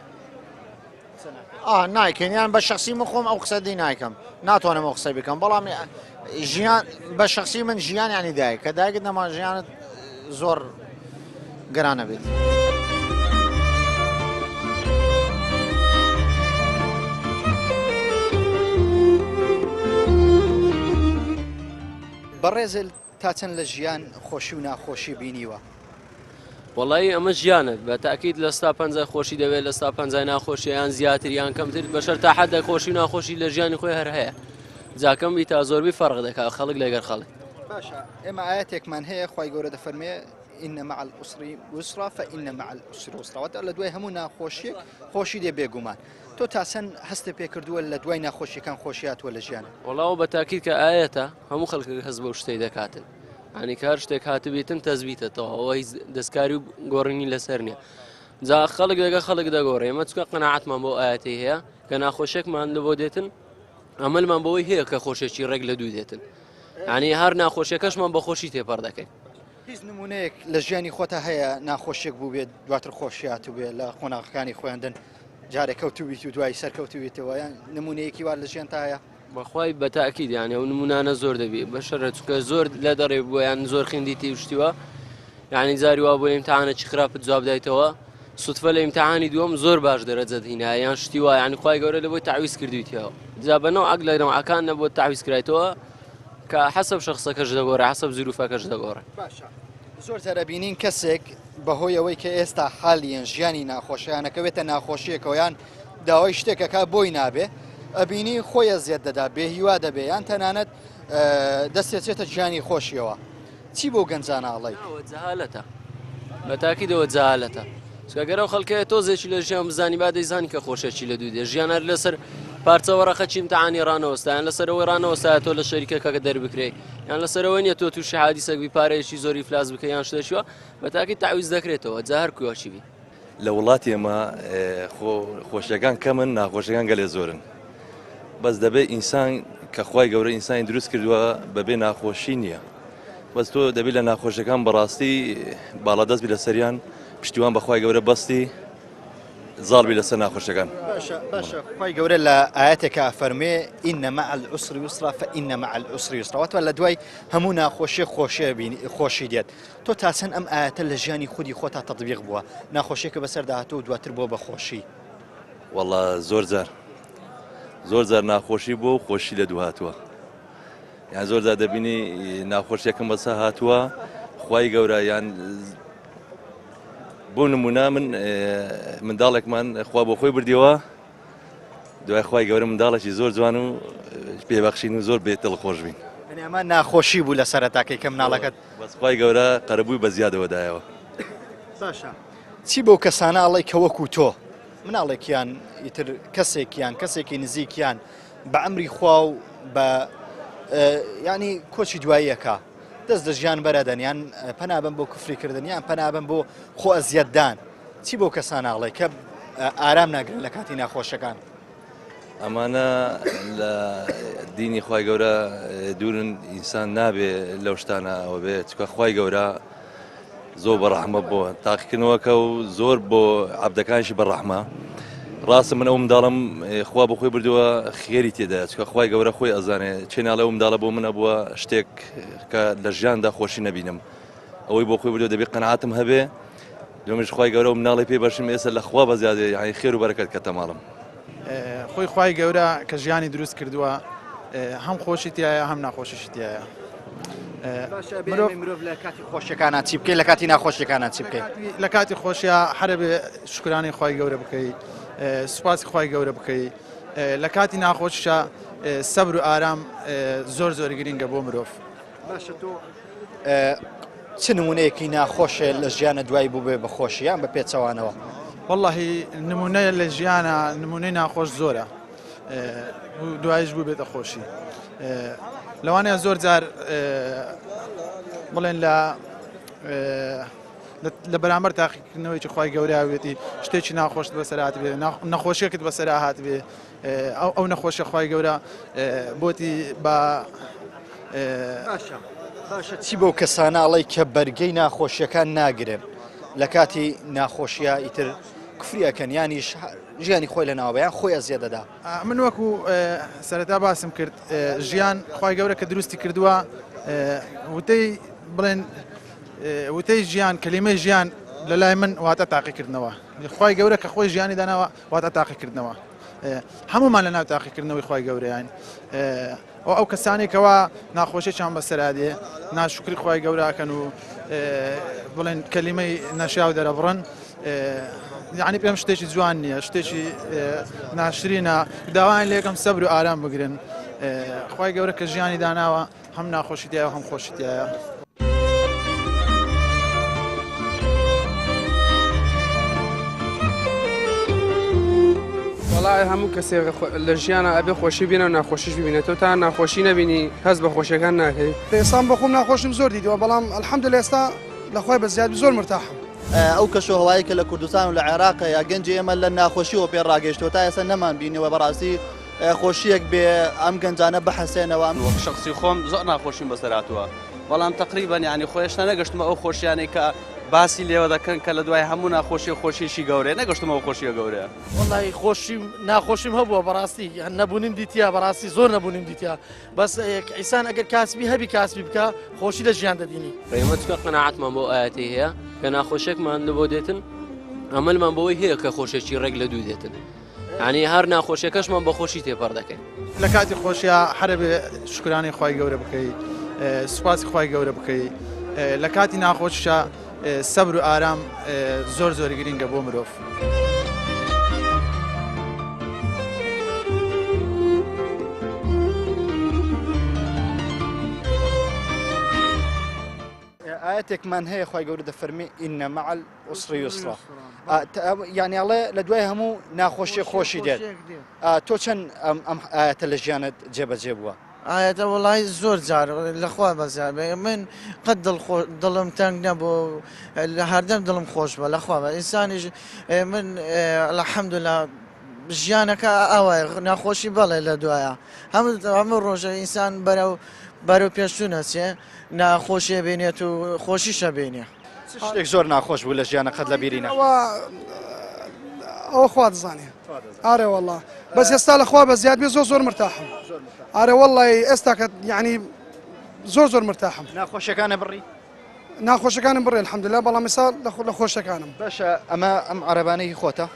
نایکەین یان بە شخصی من خۆم ئەو قسە دی نایکەم ناتوانم ئەو قسە بکەم بەڵام ژیان بە شخصی من ژیان ینی دایک کە دایکت نەما ژیانت زۆر گرانە بێت. بەڕێزل تا چەند لە ژیان خۆشی و ناخۆشی بینیوە؟ وڵی ئەمە ژیانت بە تاکیید لە ستا 50 خۆشی دەوێت لە ستا 50 ناخۆشی یان زیاتر یان کەمتر بەشەر تا حەدە خۆشی و ناخۆشی لە ژیانی خۆی هەر هەیە جاکەم بی تا زۆربی فەرق دەکات خەڵک لەگەر خەڵک. باشە ئێمە ئاەتێکمان هەیە خوای گەورە دەفەرمێ ئینە مع العسر یسرا فإن مع العسر یسرا لە دوای هەموو ناخۆشیێک خۆشی دێ بێگومان تۆ تا چەند هەستە پێ کردووە لە دوای ناخۆشیەکان خۆشیاتوە لە ژیانە؟ وەڵاو بە تاکید کە ئاەتە هەموو خەڵک هەست بەو شتەی دەکاتن ینی کار شتێک هاتبێتن تەزبیتەوە ئەوەی دەستکاری و گۆڕنی لەسەر نییە جا خەڵک دەگە خەڵک دەگۆڕێ ئێمە چکە قەناعەتمان بۆ ئاەتی هەیە کە ناخۆشێکمان لە بۆ دێتن ئەمەلمان بەوەی هەیە کە خۆشێکی ڕێک لە دوو دێتن ینی هەر ناخۆشیەکەشمان بە خۆشی تێپەر دەکەین. هیچ نمونەیەک لە ژیانی خۆتە هەیە ناخۆشیێک بوو بێت دواتر خۆشیات و بێت لە خۆناغەکانی خۆیاندن جارێک کەوتویت و دوای سەرکەوتویتەوە یان نمونەیەکی وا لە ژیان تایە؟ بەخوای بە تاکید یانی ئەو نمونانە زۆر دەبێت بەشەرە چکە زۆر لە دەڕێ بووە یان زۆر خندیتی وشتیوە یعنی زاری وا بۆ ئیمتحانە چی خراپت جواب دایتەوە سوتفە لە ئیمتحانی دووەم زۆر باش دەرەجەت هینە یان شتی وایە یعنی خوای گەورە لە بۆی تعویز کردویتەوە جا بەنەوە عەق لە نەوعەکان نەبووە تعویز کرایتەوە کە حەسەب شەخسەکەش دەگۆڕێ حەسەب زروفەکەش دەگۆڕێ. باشە زۆر جارە بینین کەسێک بەهۆی ئەوەی کە ئێستا حالیان ژیانی ناخۆشیانەکەوێتە ناخۆشیەکەوەیان داوای شتێکەکە بۆی نابێ ئەبینی خۆیە زیێت دەدا بێهیوا دەبێ یان تەنانەت دەستێتێتە ژیانی خۆشیەوە چی بۆ گەنجاناڵی؟ جەهالەتە بە تاکیدەوە جەهالەتە چکەگەرەو خەڵکەیە تۆزێکی لە ژیان بزانی با دەیزانی کە خۆشێکی لە دوو دێ ژیانە لەسەر پارچەوەڕەخەچی ئیمتحانی ڕانەوەستا یان لەسەرەوەی ڕانەوەستا تۆ لە شەریکەکە دەربکرێ یان لەسەرەوەی نیە تۆ تووشی حادیسەک بی پارەیەکی زۆری فلاس بکە یان شتێکیوە بە تاکید تعویز دەکرێتەوە جا هەر کوێچی بی. لە وڵاتی ئێمە خۆشیەکان کەمن ناخۆشیەکان گەلێ زۆرن بەس دەبێت ئینسان کە خوای گەورە ئینسانی دروست کردووە بەبێ ناخۆشی نییە بەس تۆ دەبێت لە ناخۆشیەکان بەڕاستی باڵادەست بی لە سەریان پشتیوان بەخوای گەورە بەستی زاڵبی لەسەر ناخۆشیەکان. باشە خوای گەورە لە ئاەتێکە فەرمێ ئینە مع العسر یسرا فإن مع العسر یسرا واتە لە دوای هەموو ناخۆشی خۆشی دێت تۆ تا چەند ئەم ئاەتە لە ژیانی خودی خۆتا تەطبیق بووە ناخۆشیەکە بەسەردا هاتووە دواتر بۆ بەخۆشی؟ وەڵا زۆر جار ناخۆشی بووە و خۆشی لە دوو هاتووە یان زۆر جار دەبینی ناخۆشیەکەم بەسە هاتووە خوای گەورە یان بۆ نمونە منداڵێکمان خوا بۆ خۆی بردیەوە دوای خوای گەورە منداڵێکی زۆر جوان و پێبەخشین و زۆر بێت دڵخۆش بین ئەمە ناخۆشی بوو لە سەرەتاکەی کە مناڵەکەت بەس خوای گەورە قەرەبووی بە زیادەوە دایەوە. باشە چی بۆ کەسانە ئەڵێ کە وەکو تۆ مناڵێکیان ئیتر کەسێکی نزیکیان بە ئەمری خوا و بە ینی کۆچی دواییەکە دەست لە ژیان بەرەدەن یان پەنابن بۆ کوفریکردن یان پەنابن بۆ خۆ ئەزیەتدان چی بۆ کەساناڵێ کە ئارام ناگرن لە کاتی ناخۆشەکان؟ ئەمانە لە دینی خوای گەورە دوورن ئینسان نابێ لەو شتانە ئەوە بێ چکە خوای گەورە زۆر بەڕەحمە بۆ تاقیکردنەوەکە و زۆر بۆ عەبدەکانیشی بەڕەحمە ڕاستە من ئەو منداڵم خوا بۆ خۆی بردووە خێری تێدایە چکە خوای گەورە خۆی ئەزانێ چێناڵە ئەو منداڵە بۆ منە بووە شتێک کە لە ژیاندا خۆشی نەبینم ئەوەی بۆ خۆی بردووە دەبێت قەناعەتم هەبێ دومیش خی گەورە و مناڵی پێ بەشم ئێستا لە خوا بە زیادێ یعنی خێر و بەرەکەت کەتە ماڵم خۆی خی گەورە کە ژیانی دروست کردووە هەم خۆشی تایە هەم ناخۆشیشی تایە مرۆڤ لە کاتی خۆشیەکانە چی بکەیت لە کاتی ناخۆشیەکانە چی بکەیت لە کاتی خۆشیە هەرە بێ شکرانی خی گەورە بکەیت سوپاسی خی گەورە بکەیت لە کاتی ناخۆشیشە سەبر و ئارام زۆر گرینگە بۆ مرۆڤ باشە تۆ چ نمونەیەکی ناخۆشە لە ژیانە دوای بوو بێ بە خۆشییان بە پێچەوانەوە واللهی نمونەیە لە ژیانە نمونەی ناخۆش زۆرە دوایش بوو بێتە خۆشی لەوانەیە زۆر جار بڵێن لە بەرامبەر تاقیکردنەوەیکی خی گەورەوێتی شتێکی ناخۆشت بەسەرات بێ نەخۆشیەکەت بەسەرهات بێ ئەو نەخۆشیە خی گەورە بۆتی بە باشە چی بۆ کەساناڵی کە بەرگەی ناخۆشیەکان ناگرن لە کاتی ناخۆشیە ئیتر کفریەکەن ینیش ژیانی خۆی لە ناوبیان خۆی ئەزیە دەدا من وەکو سەرەتا باسم کرد ژیان خی گەورە کە دروستی کردووە وتەی بڵێن وتەی ژیان کەلیمەی ژیان لە لای من واتە تاقیکردنەوە خی گەورە کە خۆی ژیانی داناوە واتە تاقیکردنەوە هەمومان لە ناو تاقیکردنەوەی خی گەورەیان ئەو کەسانێکەوە ناخۆشییان بەسەرادێ ناشکری خی گەوراکەن و بڵێن کەلیمەی نەشاو دەرەبڕن یعنی پێم شتێکی جوان نییە شتێکی ناشرینە داوایان لێکم سەبر و ئارام بگرن خی گەورە کە ژیانی داناوە هەم ناخۆشی تایە و هەم خۆشی تایە وڵای هەموو کەسێک لە ژیانە ئەبێ خۆشی بینە و ناخۆشیش ببینێتەوە تا ناخۆشی نەبینی هەست بە خۆشیەکان ناکەی ئێستا بەخۆم ناخۆشم زۆر دیدەوە بەڵام الحەمدولێ ئێستا لەخوای بە زیاد زۆر مرتاحم ئەو کەشۆهەوایی کە لە کوردستان و لە عێراق یا گەنجی ئێمە لە ناخۆشیەوە پێڕاگەیشتەوە تا ئێستا نەمان بینیوە بەڕاستی خۆشیەک بێ ئەم گەنجانە بەحەسێنەوە وەک شخصی خۆم زۆر ناخۆشیم بەسەراتوە بەڵام تقریبا یعنی خۆشتە نەگەشتمە ئەو خۆشیانەی کە باسی لێوە دەکەن کە لە دوای هەموو ناخۆشی خۆشیشی گەورەیە نەگەشتمەوە خۆشیە گەورەیە وڵی خۆشیم ناخۆشیم هەبووە بەڕاستی نەبوونیم دیتیا بەڕاستی زۆر نەبوونیم دیتیا بەس ئیسان ئەگەر کاسبی هەبی کاسبی بکە خۆشی لە ژیان دەدینی ڕێمە چکە قەناعەتمان بۆ ئاەتی هەیە کە ناخۆشێکمان لە بۆ دێتن ئەمەلمان بەوەی هەیە کە خۆشێکی ڕێک لە دوو دێتن ینی هەر ناخۆشیەکەشمان بە خۆشی تێپەر دەکەین لە کاتی خۆشیە هەرە بێ شکرانی خی گەورە بکەیت سوپاسی خی گەورە بکەیت لە کاتی ناخۆشیە سەبر و ئارام زۆر گرینگە بۆ مرۆڤ ئاەتێکمان هەیە خی گەورە دەفەرمی ئینە مع العسر یسرا یعنی ئەڵێ لە دوای هەموو ناخۆشی خۆشی دێت تۆ چەند ئەم ئاەتە لە ژیانت جێبەجێ بووە ئاەتە وڵی زۆر جار لەخوا بەزار بێ من قەت دڵم تەنگ نەبوو لە هەردەم دڵم خۆش بە لەخوا بە ئینسانیش من الحەمدوللا ژیانەکە ئەوە ناخۆشی بەڵێ لە دوایە هەموو ڕۆژە ئینسان بەرەو پێشچوونە چێ ناخۆشیە بینێت و خۆشیشە بینێ شتێک زۆر ناخۆش بوو لە ژیانە قەت لە بیرینە ئەوە خوا دەزانێ ئارێ وەڵڵا بەس ئێستا لەخوا بە زیاد بێ زۆر مرتاحم ئارێ وەڵڵی ئێستا کە یعنی زۆر مرتاحم ناخۆشیەکانە بڕی ناخۆشەکانم بڕێ الحەمدوللا بەڵام ئێستا لە خۆشەکانم باشە ئەمە ئەم عەرەبانەی خۆتە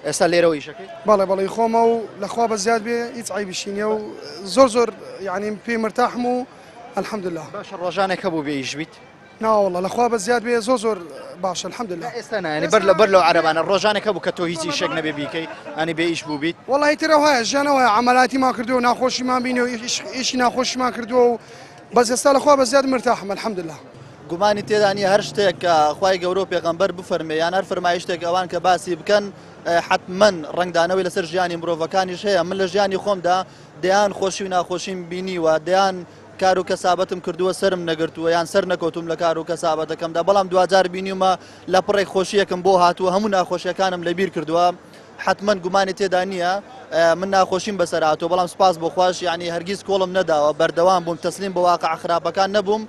ئێستا لێرەوە ئیشەکەی بەڵێ خۆمە و لەخوا بە زیاد بێ هیچ عیبشینە و زۆر یعنی پێی مرتاحم و الحەمدوللا باشە ڕۆژانێک هەبوو بێ ئیش بیت ناوەڵە لەخوا بە زیاد بێ زۆر باشە الحەمدوللا ئێستا نانی بەر لەو عەرەبانە ڕۆژانێک هەبوو کە تۆ هیچ ئیشێک نەبێ بیکەی ئەنی بێ ئیش بوو بیت وەڵی ترەوە هەیە ژیانەوەی عەمەلاتیمان کردو و ناخۆشیمان بینێ و ئیشی ناخۆشیمان کردووە و بەس ئێستا لەخوا بە زیاد مرتاحم الحەمدوللا گومانی تێدانی هەر شتێک کە خی گەورە و پێغەمبەر بفەرمێ یان هەر فەرمای شتێک ئەوان کە باسی بکەن حتمەن ڕنگدانەوەی لەسەر ژیانی مرۆڤەکانیش هەیە من لە ژیانی خۆمدا دەیان خۆشی و ناخۆشیم بینیوە دەیان کار و کەسابەتم کردووە سرم نەگرتووە یان سەر نەکەوتم لە کار و کەسابەتەکەمدا بەڵام دوجار بینیمە لە پڕێک خۆشیەکەم بۆ هاتووە هەموو ناخۆشیەکانم لەبیر کردووە حتمەن گومانی تێدا نییە من ناخۆشیم بەسەرهاتوە بەڵام سپاس بۆ خوش یعنی هەرگیز کۆڵم نەداوە بەردەوام بووم تەسلیم بە واقع خراپەکان نەبووم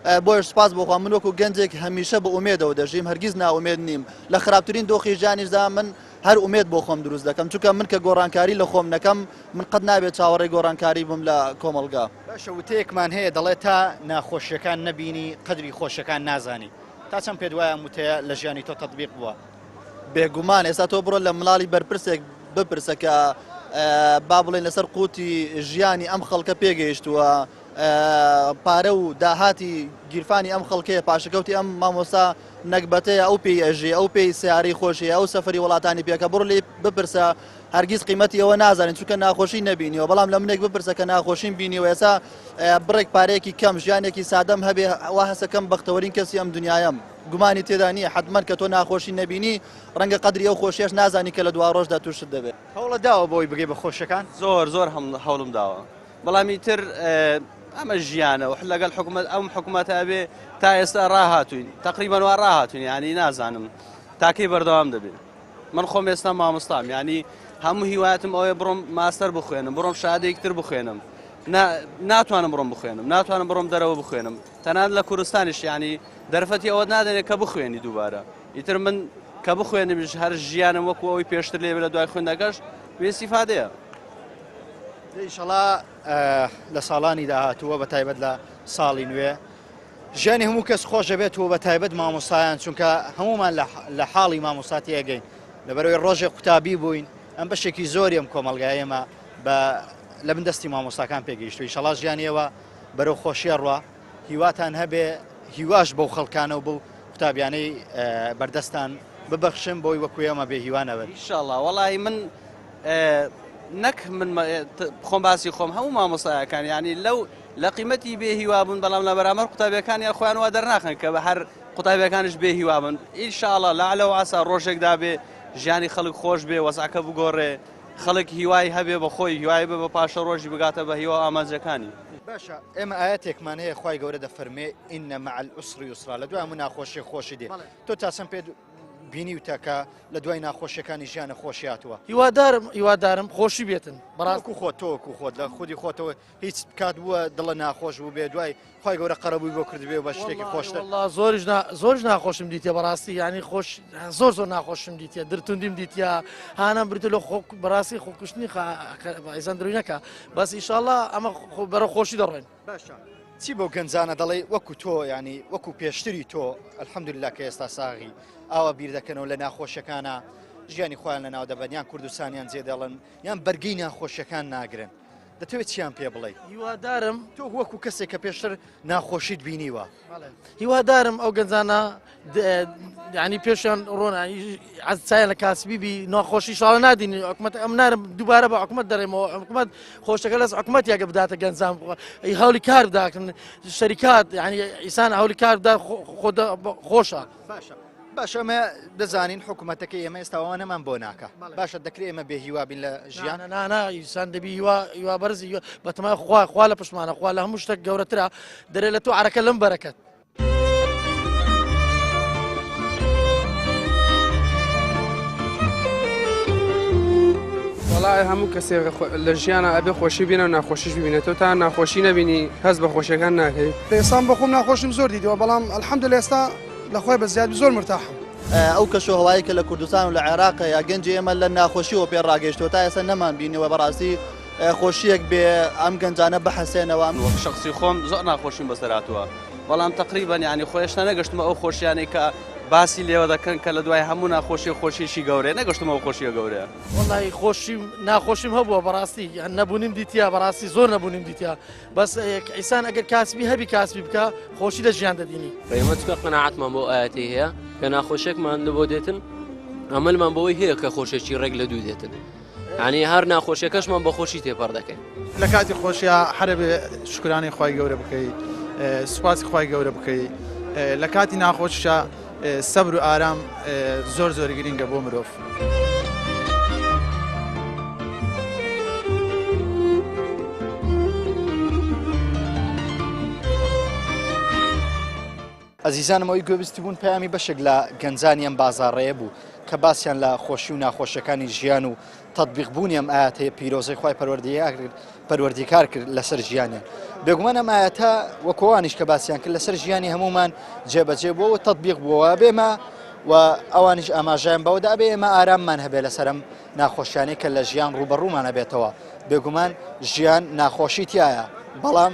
بۆیش سپاس بۆخوا من وەکو گەنجێک هەمیشە بە ئومێدەوە دەژیم هەرگیز ناومێد نیم لە خراپترین دۆخی ژیانیشدا من هەر ئومێد بۆ خۆم دروست دەکەم چونکە من کە گۆڕانکاری لە خۆم نەکەم من قەت نابێت چاوەڕێی گۆڕانکاری بم لە کۆمەلگا باشە وتەیەکمان هەیە دەڵێت تا ناخۆشیەکان نەبینی قەدری خۆشیەکان نازانی تا چەند پێ دوایە وتەیە لە ژیانی تۆ تەطبیق بووە؟ بێگومان ئێستا تۆ بڕۆ لە مڵاڵی بەرپرسێک بپرسە کە با بڵێن لەسەر قوتی ژیانی ئەم خەڵکە پێگەیشتووە پارە و داهاتی گیرفانی ئەم خەڵکەیە پاشەکەوتی ئەم مامۆستا نەکبەتەیە ئەو پێی ئەژێ ئەو پێی سیاری خۆشیە ئەو سەفری وڵاتانی پێکە بڕ لێ بپرسە هەرگیز قیمەتی ئەوە نازانین چونکە ناخۆشی نەبینیەوە بەڵام لە منێک بپرسە کە ناخۆشیم بینیەوە ئێستا بڕێک پارەیەکی کەم ژیانێکی سادەم هەبێ ئەوە هەسەکەم بەختەوەرین کەسی ئەم دنیایم گومانی تێدا نییە حتممە کە تۆ ناخۆشی نەبینی ڕەنگە قەدری ئەو خۆشیش نازانی کە لە دوا ڕۆژدا تووشت دەبێت هەوڵە داوە بۆی بگەی بە خۆشەکان زۆر هەوڵم داوە بەڵامی تر ئەمە ژیانە و لەگەڵ حکومەت ئەم حکوومەتە ئەبێ تا ئێستا ڕاهاتوین تقریبان وا ڕاهاتوین ینی نازانم تاکەی بەردەوام دەبێت من خۆم ئێستا مامۆستام ینی هەموو هیواتم ئەوێ بڕۆم ماستەر بخوێنم بڕۆم شادێکتر بخوێنم ناتوانم بڕۆم بخوێنم ناتوانم بڕۆم دەرەوە بخوێنم تەنان لە کوردستانیش ینی دەرفەتی ئەوە نادێنێت کە بخوێنی دووبارە ئیتر من کە بخوێنمش هەر ژیانم وەکو ئەوی پێشتر لێ لە دوای خوێندەکەش وێستیفادەیە ئینشەڵا لە ساڵانی داهاتووە بە تایبەت لە ساڵی نوێ ژیانی هەموو کەس خۆش دەبێتەوە بە تایبەت مامۆستایان چونکە هەمومان لە حاڵی مامۆستاتی ئەگەین لەبەرەوەی ڕۆژێک قوتابی بووین ئەم بەشێکی زۆری ئەم کۆمەلگایەمە لە من دەستی مامۆستاکان پێگەیشت و ئینشەڵا ژیانیەوە بەرەو خۆشیە ڕوا هیواتان هەبێ هیواش بەو خەڵکانە و بەو قوتابیانەی بەردەستان ببەخشم بۆی وەکو ئێمە بێ هیوانەوە ئینشاڵڵا وەڵی من نەک من خۆم باسی خۆم هەموو مامۆستایەکان ینی لە قیمەتی بێ هیوابوون بەڵام لە بەرامبەر قوتابیەکانیان خۆیان وا دەرناخن کە بە هەر قوتابیەکانش بێ هیوابن ئینشاءڵڵا لەعلە و عەسا ڕۆژێکدا بێ ژیانی خەڵک خۆش بێ وەزعەکە بگۆڕێ خەڵک هیوای هەبێ بە خۆی هیوای بێ بە پاشە ڕۆژی بگاتە بە هیوا ئامانجەکانی باشە ئێمە ئاەتێکمان هەیە خوای گەورە دەفەرمێ ئینە مع العسر یسرا لە دوای هەموو ناخۆشی خۆشی دێ تۆ تا چەند پێ بینی وتەکە لە دوای ناخۆشیەکانی ژیانە خۆشیاتوە هیوادارم خۆشی بێتن بەڕاستکو خۆت تۆکو خۆت لە خودی خۆتەوە هیچ کات بووە دڵە ناخۆش بوو بێ دوای خی گەورە قەرەبووی بۆ کردبێ بە شتێکی خۆشتر زۆرش ناخۆشم دیتە بەڕاستی ینی خۆش زۆر ناخۆشم دیتە درتوندیم دیتە هانم بریتە لە بەڕاستی خۆکوشتنی ئایزاندروی نەکە بەس ئیشاءڵڵا ئەمە بەرە خۆشی دەڕێن باشە چی بۆ گەنجانە دەڵێ وەکو تۆ ینی وەکو پێشتری تۆ ئەلحەمدوللا کە ئێستا ساغی ئاوا بیر دەکەنەوە لە ناخۆشیەکانە ژیانی خۆیان لە ناو دەبەن یان کوردستانیان جێ دەڵن یان بەرگەی ناخۆشیەکان ناگرن دەتەوێت چیان پێ بڵێ هیوادارم تۆ وەکو کەسێک کە پێشتر ناخۆشیت بینیوە هیوادارم ئەو گەنجانە ینی پێشیان ڕۆنانی عەزچایان لە کاسبیبی ناخۆشی شاڵە نادینی حکومەت ئەم نارم دووبارە بە حکومەت دەڕێمەوە حکومەت خۆشەکە لەس حکومەت یاگە بداتە گەنجان هەولی کار بداکەن شەریکات ینی ئیسان هەولی کار بدا خۆشە باشە ئەمە دەزانین حکوومەتەکە ئێمە ئێستاوە نەمان بۆ ناکە باشە دەکرێت ئێمە بێ هیوابین لە ژیان ئیسان دەبی هیوا بەرزی بەتەمای خوا لە پشمانە خوا لە هەموو شتێک گەورەترە دەرێت لە تۆ عەرەکە لەم بەرەکەت وڵای هەموو کەسێک لە ژیانە ئەبێ خۆشی بینە و ناخۆشیش ببینێتەوە تا ناخۆشی نەبینی هەست بە خۆشیەکان ناکەی ئێستا بەخۆم ناخۆشیم زۆر دیدەوە بەڵام ئەلحەمدولێ ئێستا لەخوای بە زیاد زۆر مرتاحم ئەو کەشە هەوایی کە لە کوردستان و لە عێراق یا گەنجی ئێمە لە ناخۆشیەوە پێ ڕاگەیشتەوە تا ئێستا نەمان بینیوە بەڕاستی خۆشیەک بێ ئەم گەنجانە بەحەسێنەوە وەک شخصی خۆم زۆر ناخۆشیم بەسەراتوە بەڵام تقریبا ینی خۆشتا نەگەشتمە ئەو خۆشیانەی کە باسی لێوە دەکەن کە لە دوای هەموو ناخۆشی خۆشیشی گەورەیە نەگەشتمەوە خۆشیە گەورەیە وڵی ناخۆشیم هەبووە بەڕاستی نەبوونیم دیتیا بەڕاستی زۆر نەبوونیم دیتیا بەس ئیسان ئەگەر کاسبی هەبی کاسبی بکە خۆشی لە ژیان دەدینی ئێمە چکە قەناعەتمان بۆ ئاەتی هەیە کە ناخۆشێکمان لە بۆ دێتن ئەمەلمان بەوەی هەیە کە خۆشێکی ڕێک لە دوو دێتن ینی هەر ناخۆشیەکەشمان بە خۆشی تێپەڕ دەکەین لە کاتی خۆشیە هەرە بێ شکرانی خی گەورە بکەیت سوپاسی خی گەورە بکەیت لە کاتی ناخۆشە سەبر و ئارام زۆر گرینگە بۆ مرۆڤ. ئەزیزانمەوەی گوێبیستی بوون پەیامی بەشێک لە گەنجانیان بازاڕێە بوو کە باسییان لە خۆشی و ناخۆشیەکانی ژیان و تەطبیقبوونی ئەم ئاەتەیە پیرۆزەی خی پەروەردیکار کرد لەسەر ژیانیان بێگومان ئەم ئاەتە وەکوانیش کە باسییان کرد لەسەر ژیانی هەمومان جێبەجێ بووە تەطبیق بووە بێمە و ئەوانیش ئاماژیان بەوەدا بێ ئێمە ئاراممان هەبێ لەسەرم ناخۆشیانەی کە لە ژیان ڕوبەڕوومانە بێتەوە بێگومان ژیان ناخۆشی تایە بەڵام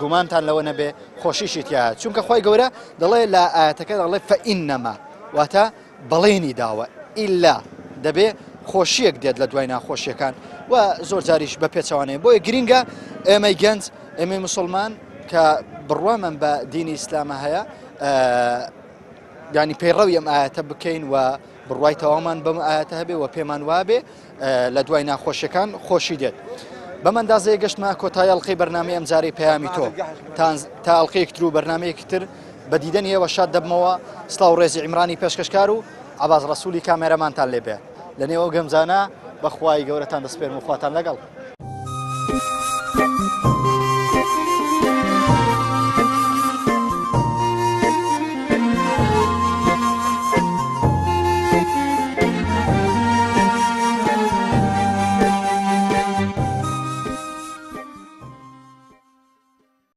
گومانتان لەوە نەبێ خۆشیشی تیا چونکە خۆی گەورە دەڵێ لە ئاەتەکە دەڵێ فەئینەما واتە بەڵێنی داوە ئیلا دەبێ خۆشیەک دێت لە دوای ناخۆشیەکان و زۆر جاریش بە پێچەوانەیە بۆیە گرینگە ئێمەی گەنج ئێمەی مسلمان کە بڕوامان بە دینی ئیسلامە هەیە ینی پەیڕەوی ئەم ئاەتە بکەین و بڕوای تەوامان بەم ئاەتە هەبێ و پێمان وابێ لە دوای ناخۆشیەکان خۆشی دێت بەم ئەندازەیە گەشتمە کۆتایی ئەڵقەی بەرنامەی ئەمجارەی پەیامی تۆ تا ئەڵقەیەک تر و بەرنمەیەکی تر بە دیدەنی ئێوە شاد دەبمەوە سڵاو ڕێزی عیمرانی پێشکەشکار و عەباس ڕەسوولی کامێرەمانتان لێبێ لە نێوە گەمزانە بەخوای گەورەتان دەسپێرم و خواتان لەگەڵ